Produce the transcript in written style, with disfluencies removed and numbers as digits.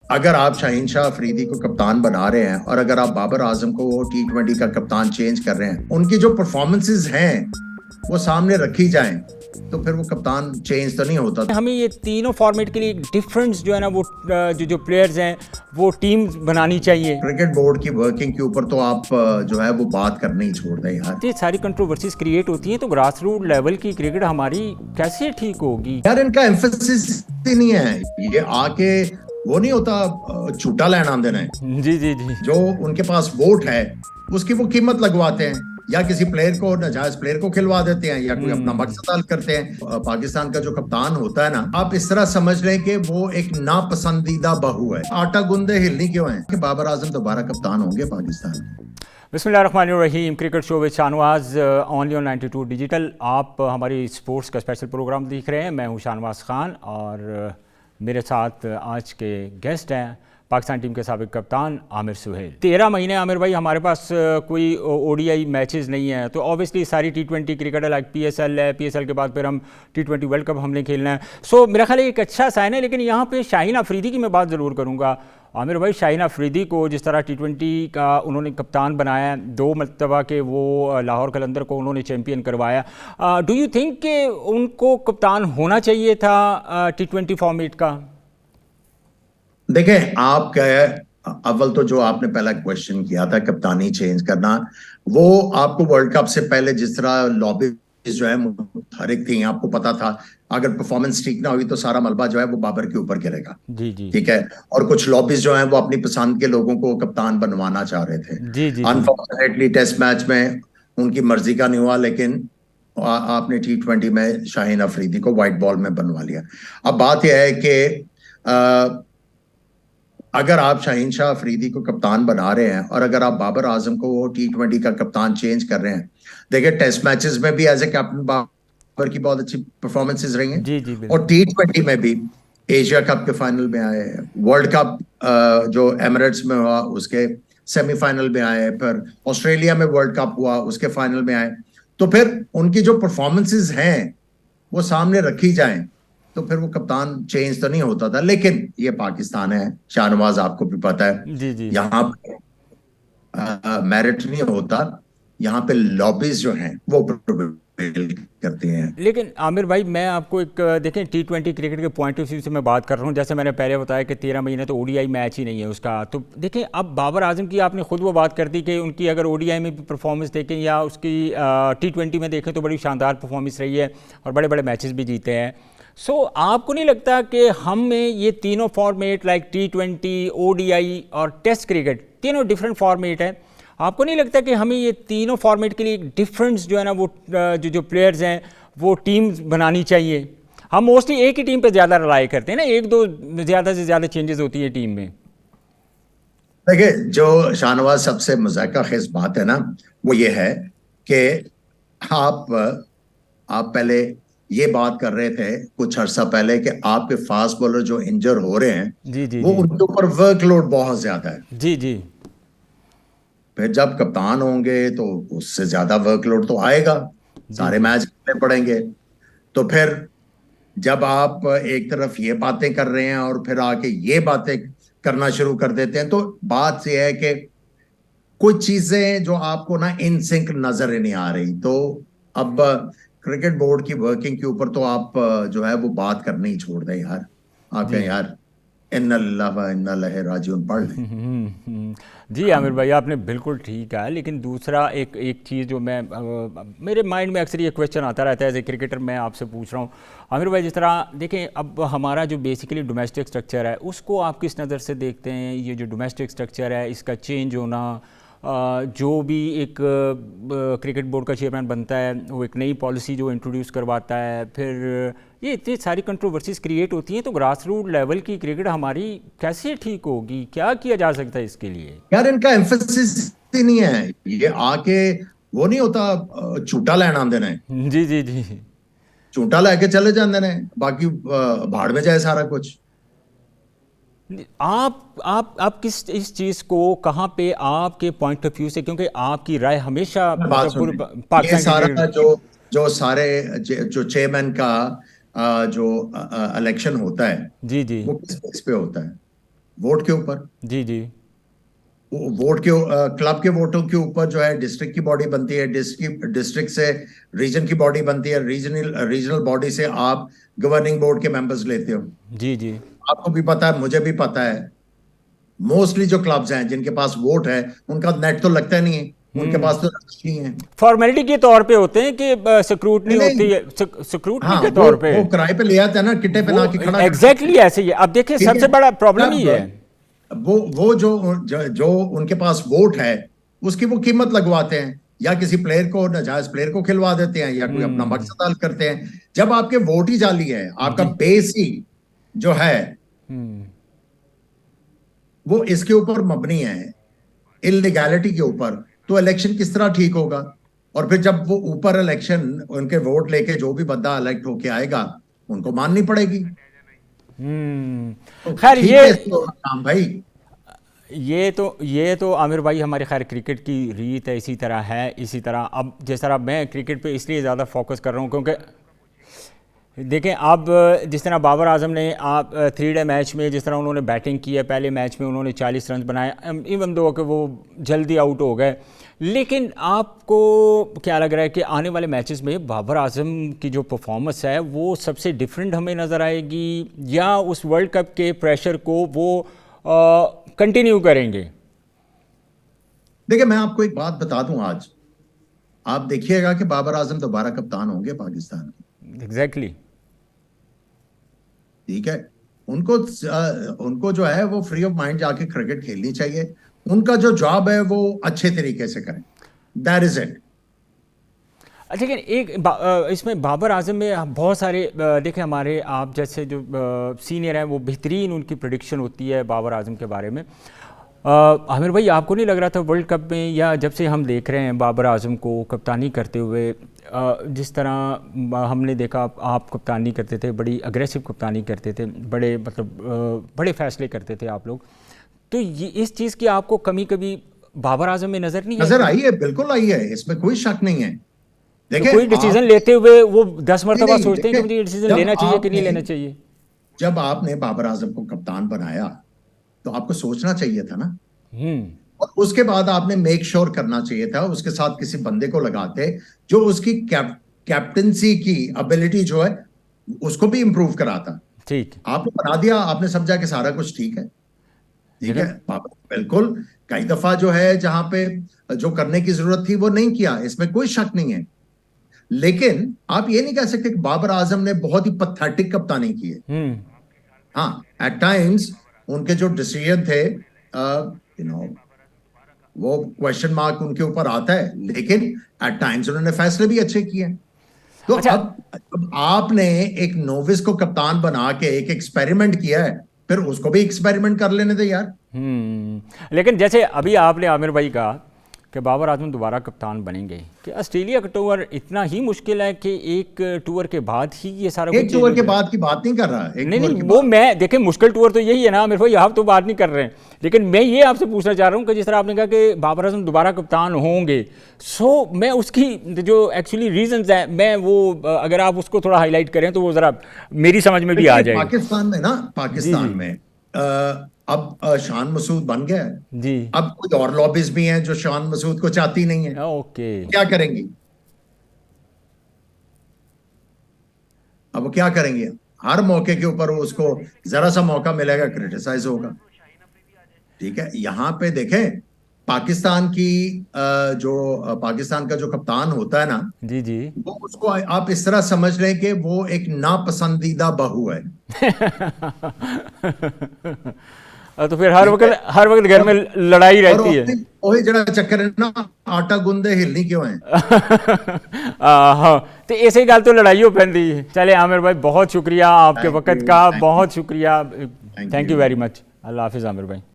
अगर आप शाहीन शाह अफरीदी को कप्तान बना रहे हैं और अगर आप बाबर आजम को वो T20 का कप्तान चेंज कर रहे हैं, उनकी जो परफॉर्मेंसेज हैं वो सामने रखी जाएं, तो फिर वो कप्तान चेंज तो नहीं होता। हमें ये तीनों फॉर्मेट के लिए एक डिफरेंस जो है ना वो जो जो प्लेयर्स हैं वो टीम बनानी चाहिए। क्रिकेट बोर्ड की वर्किंग के ऊपर तो आप जो है वो बात करनी ही छोड़ दें यार। ये सारी कंट्रोवर्सीज क्रिएट होती हैं तो ग्रास रूट लेवल की क्रिकेट हमारी कैसे ठीक होगी? यार इनका एम्फेसिस ही नहीं है, ये आके वो नहीं होता झूठा लेना देना है। जी जी जी। जो उनके पास वोट है उसकी वो कीमत लगवाते हैं, या किसी प्लेयर को, नाजायज प्लेयर को खिलवा देते हैं, या कोई अपना मकसद हल करते हैं। पाकिस्तान का जो कप्तान होता है ना, आप इस तरह समझ लें कि वो एक नापसंदीदा बहू है। आटा गुंदे हिलनी क्यों है कि बाबर आजम दोबारा कप्तान होंगे पाकिस्तान के। बिस्मिल्लाहिर्रहमानिर्रहीम। Cricket show with Shahnawaz only on 92 digital. आप हमारी स्पोर्ट्स का स्पेशल प्रोग्राम देख रहे हैं। मैं हूं शाहनवाज खान और मेरे साथ आज के गेस्ट हैं पाकिस्तान टीम के साबिक कप्तान आमिर सुहेल। 13 महीने आमिर भाई हमारे पास कोई ODI मैचेस नहीं है, तो ऑब्वियसली सारी T20 क्रिकेट है, लाइक PSL है, PSL के बाद फिर हम T20 वर्ल्ड कप हमने खेलना है। सो मेरा ख्याल है एक अच्छा साइन है। लेकिन यहाँ पे शाहीन अफरीदी की मैं बात ज़रूर करूँगा। आमिर भाई, शाहीन अफरीदी को जिस तरह T20 का उन्होंने कप्तान बनाया, 2 मरतबा के वो लाहौर कलंदर को उन्होंने चैम्पियन करवाया, डू यू थिंक कि उनको कप्तान होना चाहिए था T20 फॉर्मेट का? देखें, आप क्या, अव्वल तो जो आपने पहला क्वेश्चन किया था कप्तानी चेंज करना, वो आपको वर्ल्ड कप से पहले जिस तरह लॉबी जो है मुतहरिक थी, आपको पता था अगर परफॉर्मेंस ठीक ना हुई तो सारा मलबा जो है वो बाबर के ऊपर गिरेगा। जी जी ठीक है। और कुछ लॉबीज जो हैं वो अपनी पसंद के लोगों को कप्तान बनवाना चाह रहे थे। जी जी जी। अनफॉर्चुनेटली टेस्ट मैच में उनकी मर्जी का नहीं हुआ, लेकिन आपने T20 में शाहीन अफरीदी को व्हाइट बॉल में बनवा लिया। अब बात यह है कि अगर आप शाहीन शाह अफरीदी को कप्तान बना रहे हैं और अगर आप बाबर आजम को वो T20 का कप्तान चेंज कर रहे हैं, देखिए टेस्ट मैचेस में भी एज ए कैप्टन बाबर की बहुत अच्छी परफॉर्मेंसेस रही हैं, जी जी और बिल्कुल। T20 में भी एशिया कप के फाइनल में आए, वर्ल्ड कप जो एमिरेट्स में हुआ उसके सेमीफाइनल में आए, फिर ऑस्ट्रेलिया में वर्ल्ड कप हुआ उसके फाइनल में आए। तो फिर उनकी जो परफॉर्मेंसेस हैं वो सामने रखी जाएं, तो फिर वो कप्तान चेंज तो नहीं होता था। लेकिन ये पाकिस्तान है शाहनवाज, आपको भी पता है, जी जी। यहाँ मेरिट नहीं होता, यहाँ पे लॉबीज जो हैं वो प्रिवेल करती हैं। लेकिन आमिर भाई, मैं आपको एक देखें T20 क्रिकेट के पॉइंट ऑफ व्यू से मैं बात कर रहा हूँ। जैसे मैंने पहले बताया कि 13 महीने तो ODI मैच ही नहीं है उसका। तो देखें, अब बाबर आजम की आपने खुद वो बात कर दी कि उनकी अगर ODI में भी परफॉर्मेंस देखें या उसकी T20 में देखें तो बड़ी शानदार परफॉर्मेंस रही है और बड़े बड़े मैचेस भी जीते हैं। सो आपको नहीं लगता कि हमें ये तीनों फॉर्मेट लाइक T20, ODI और टेस्ट क्रिकेट, तीनों डिफरेंट फॉर्मेट है, आपको नहीं लगता कि हमें ये तीनों फॉर्मेट के लिए एक डिफरेंस जो है ना वो जो जो प्लेयर्स हैं वो टीम बनानी चाहिए? हम मोस्टली एक ही टीम पे ज़्यादा रिलाई करते हैं ना, एक दो ज़्यादा से ज़्यादा चेंजेस होती है टीम में। देखिए, जो शाहनवाज सबसे मजाका खेज बात है ना, वो ये है कि आप पहले ये बात कर रहे थे कुछ अर्सा पहले कि आपके फास्ट बॉलर जो इंजर हो रहे हैं जी जी वो जी। उनके ऊपर वर्कलोड बहुत ज्यादा है। जी जी। फिर जब कप्तान होंगे तो उससे ज्यादा वर्कलोड तो आएगा, जी सारे जी। मैच खेलने पड़ेंगे। तो फिर जब आप एक तरफ ये बातें कर रहे हैं और फिर आके ये बातें करना शुरू कर देते हैं, तो बात यह है कि कुछ चीजें जो आपको ना इन सिंक नजर ही नहीं आ रही। तो अब क्रिकेट बोर्ड की वर्किंग के ऊपर तो आप जो है वो बात करनी ही छोड़ दें यार। आप जी कहें यार इन्ना लिल्लाह व इन्ना इलैहि राजिऊन पढ़ लें। जी आमिर भाई, आपने बिल्कुल ठीक है। लेकिन दूसरा एक एक चीज़ जो मैं मेरे माइंड में अक्सर ये क्वेश्चन आता रहता है एज ए क्रिकेटर, मैं आपसे पूछ रहा हूँ आमिर भाई। जिस तरह देखें, अब हमारा जो बेसिकली डोमेस्टिक स्ट्रक्चर है उसको आप किस नज़र से देखते हैं? ये जो डोमेस्टिक स्ट्रक्चर है इसका चेंज होना, जो भी एक क्रिकेट बोर्ड का चेयरमैन बनता है वो एक नई पॉलिसी जो इंट्रोड्यूस करवाता है, फिर ये इतनी सारी कंट्रोवर्सीज क्रिएट होती हैं, तो ग्रास रूट लेवल की क्रिकेट हमारी कैसे ठीक होगी? क्या किया जा सकता है इसके लिए? यार इनका एम्फेसिस ही नहीं है, ये आके वो नहीं होता झूठा लेना देना है, जी जी जी। झूठा लेके चले जाते हैं, बाकी भाड़ में जाए सारा कुछ। आप किस इस चीज़ को कहाँ पे आपके पॉइंट ऑफ व्यू से, क्योंकि आपकी राय हमेशा बात मतलब पूरे सुनिए, ये पाकिस्तान सारा क्रिकेट। जो सारे जो चेयरमैन का जो इलेक्शन होता है जी जी। वो किस बेस पे होता है? वोट के ऊपर। जी जी। वोट के क्लब के वोटों के ऊपर जो है डिस्ट्रिक्ट की बॉडी बनती है, डिस्ट्रिक्ट से रीजन की बॉडी बनती है, रीजनल बॉडी से आप गवर्निंग बोर्ड के मेंबर्स लेते हो। जी जी। आपको भी पता है, मुझे भी पता है, मोस्टली जो क्लब्स हैं जिनके पास वोट है उनका नेट तो लगता नहीं है, उनके पास तो रजिस्ट्री है। फॉर्मेलिटी के तौर पे होते हैं कि स्क्रूटनी नहीं, होती है, स्क्रूटनी हाँ, के तौर पे वो किराए पे ले आते हैं ना, किटे पे ला के खड़ा एग्जैक्टली ऐसे ही है। अब देखिए ठीक है। सबसे बड़ा प्रॉब्लम ही अब है वो जो उनके पास वोट है उसकी वो कीमत लगवाते हैं, या किसी प्लेयर को, नाजायज प्लेयर को खिलवा देते हैं, या कोई अपना मकसद हल करते हैं। जब आपके वोट ही जाली है, आपका बेस ही जो है वो इसके ऊपर मबनी है, इलीगैलिटी के ऊपर, तो इलेक्शन किस तरह ठीक होगा? और फिर जब वो ऊपर इलेक्शन उनके वोट लेके जो भी बंदा इलेक्ट होके आएगा उनको माननी पड़ेगी। तो खैर ठीक ये है तो काम भाई। ये तो आमिर भाई हमारे खैर क्रिकेट की रीत है, इसी तरह है, इसी तरह। अब जिस तरह मैं क्रिकेट पे इसलिए ज़्यादा फोकस कर रहा हूँ क्योंकि देखें अब जिस तरह बाबर आजम ने आप 3 डे मैच में जिस तरह उन्होंने बैटिंग की है, पहले मैच में उन्होंने 40 रन बनाए, इवन दो कि वो जल्दी आउट हो गए, लेकिन आपको क्या लग रहा है कि आने वाले मैचेस में बाबर आजम की जो परफॉर्मेंस है वो सबसे डिफरेंट हमें नज़र आएगी, या उस वर्ल्ड कप के प्रेशर को वो कंटिन्यू करेंगे? देखिए मैं आपको एक बात बता दूं, आज आप देखिएगा कि बाबर आजम दोबारा कप्तान होंगे पाकिस्तान के। एग्जैक्टली। ठीक है, उनको जो है वो फ्री ऑफ माइंड जाके क्रिकेट खेलनी चाहिए, उनका जो जॉब है वो अच्छे तरीके से करें, दैट इज इट। लेकिन इसमें बाबर आजम में बहुत सारे देखें, हमारे आप जैसे जो सीनियर हैं वो बेहतरीन उनकी प्रेडिक्शन होती है बाबर आजम के बारे में। आमिर भाई आपको नहीं लग रहा था वर्ल्ड कप में, या जब से हम देख रहे हैं बाबर आजम को कप्तानी करते हुए, जिस तरह हमने देखा आप कप्तानी करते थे, बड़ी अग्रेसिव कप्तानी करते थे, बड़े मतलब बड़े फैसले करते थे आप लोग, तो ये इस चीज़ की आपको कमी कभी बाबर आजम में नज़र नहीं नजर आई है, बिल्कुल आई है, इसमें कोई शक नहीं है। तो कोई डिसीजन लेते हुए वो 10 मरतबा सोचते हैं कि मुझे ये डिसीजन लेना चाहिए कि नहीं लेना चाहिए? जब आपने बाबर आजम को कप्तान बनाया तो आपको सोचना चाहिए था ना, और उसके बाद आपने मेक श्योर करना चाहिए था, उसके साथ किसी बंदे को लगाते जो उसकी कैप्टनसी की एबिलिटी जो है उसको भी इंप्रूव कराता। ठीक। आपने बना दिया, आपने समझा कि सारा कुछ ठीक है। ठीक है, बिल्कुल कई दफा जो है जहां पे जो करने की जरूरत थी वो नहीं किया, इसमें कोई शक नहीं है, लेकिन आप ये नहीं कह सकते कि बाबर आजम ने बहुत ही पथेटिक कप्तानी की है। हाँ, एट टाइम्स उनके जो डिसीजन थे वो क्वेश्चन मार्क उनके ऊपर आता है, लेकिन एट टाइम्स उन्होंने फैसले भी अच्छे किए हैं। तो अच्छा। अब आपने एक नोविस को कप्तान बना के एक एक्सपेरिमेंट किया है, फिर उसको भी एक्सपेरिमेंट कर लेने दे यार। लेकिन जैसे अभी आपने आमिर भाई कहा कि बाबर आजम दोबारा कप्तान बनेंगे, कि ऑस्ट्रेलिया का टूर इतना ही मुश्किल है कि एक टूर के बाद ही ये सारा एक टूर के बाद की बात नहीं कर रहा, एक नहीं वो मैं देखें मुश्किल टूर तो यही है ना मेरे भाई, आप तो बात नहीं कर रहे हैं, लेकिन मैं ये आपसे पूछना चाह रहा हूँ कि जिस तरह आपने कहा कि बाबर आजम दोबारा कप्तान होंगे, सो मैं उसकी जो एक्चुअली रीजंस हैं, मैं वो अगर आप उसको थोड़ा हाईलाइट करें तो वो ज़रा मेरी समझ में भी आ जाएगा। पाकिस्तान में अब शान मसूद बन गया है जी। अब कोई और लॉबीज भी हैं जो शान मसूद को चाहती नहीं है। ओके। क्या करेंगी? अब वो क्या करेंगे? हर मौके के ऊपर उसको जरा सा मौका मिलेगा क्रिटिसाइज होगा। ठीक है, यहां पे देखें पाकिस्तान का जो कप्तान होता है ना, जी जी, वो उसको आप इस तरह समझ लें कि वो एक नापसंदीदा बहू है। तो फिर हर वक्त घर में लड़ाई रहती है। वही जरा चक्कर है ना, आटा गुंदे हिलनी क्यों है। हाँ, तो ऐसे गल तो लड़ाई हो पैंदी। चले आमिर भाई बहुत शुक्रिया आपके वक्त का, बहुत शुक्रिया, थैंक यू वेरी मच। अल्लाह हाफिज़ आमिर भाई।